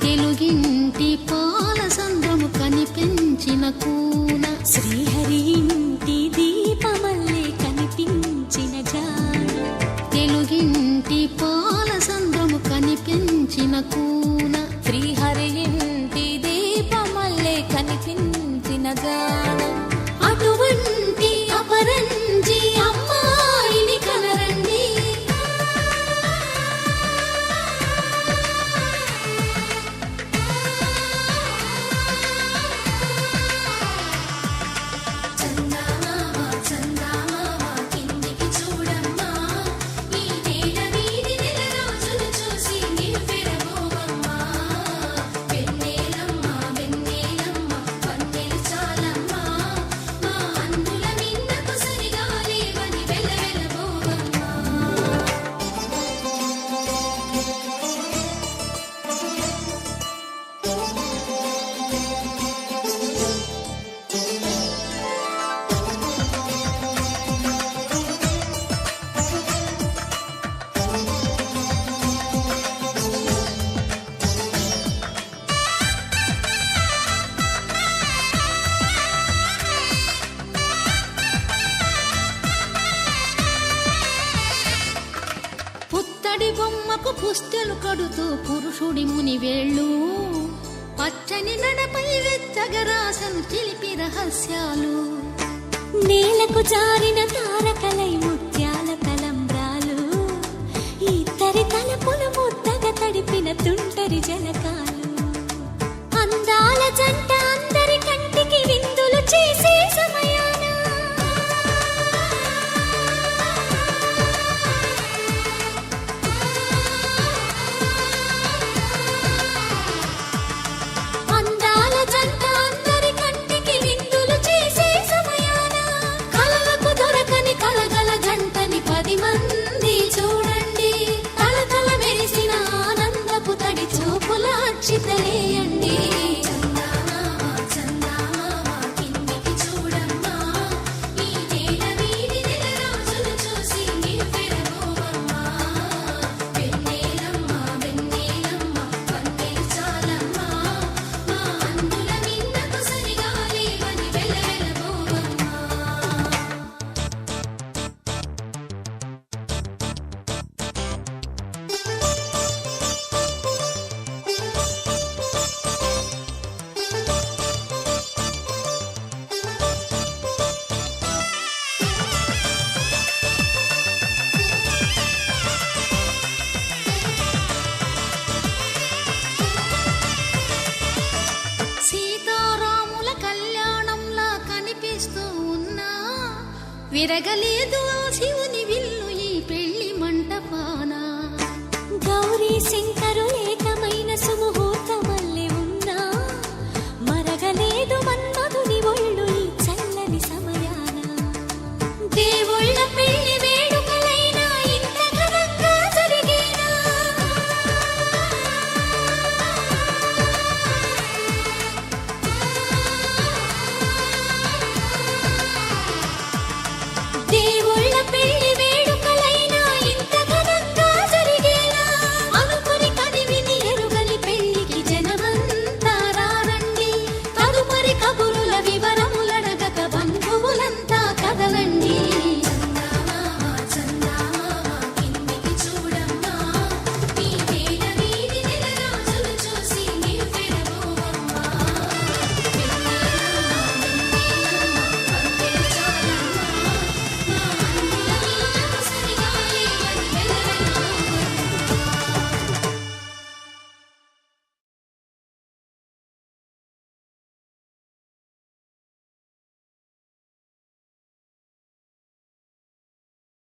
తెలుగింటి పాల సంద్రము కనిపించిన కూన శ్రీహరి ఇంటి దీపమల్లే కనిపించిన జాడ తెలుగింటి పాల సంద్రము కనిపించిన కూన శ్రీహరి ఇంటి దీపమల్లే కనిపించిన జాడ అటువంటి అపరంజి అమ్మాయిని కనరండి పుత్తడి బొమ్మకు పుస్తెలు కడుతూ పురుషుడి ముని వేళ్ళు పచ్చని నడపై వెచ్చగరాసను చిలిపి రహస్యాలు నేలకు జారిన తారకలై ముత్యాల తలంబ్రాలు ఇద్దరి తలపులు ముద్దగా తడిపిన తుంటరి జలకాలు అందాల జంట అందరి కంటికి విందులు చేసే సమయాన అందాల జంట అందరి కంటికి విందులు చేసే సమయాన కలలకు దొరకని కలగల జంటని 10 మంది చూడండి తలతల మెరిసిన ఆనందపు తడి చూపుల అక్షితలేయండి సీతారాముల కళ్యాణంలా కనిపిస్తూ ఉన్నా విరగలేదు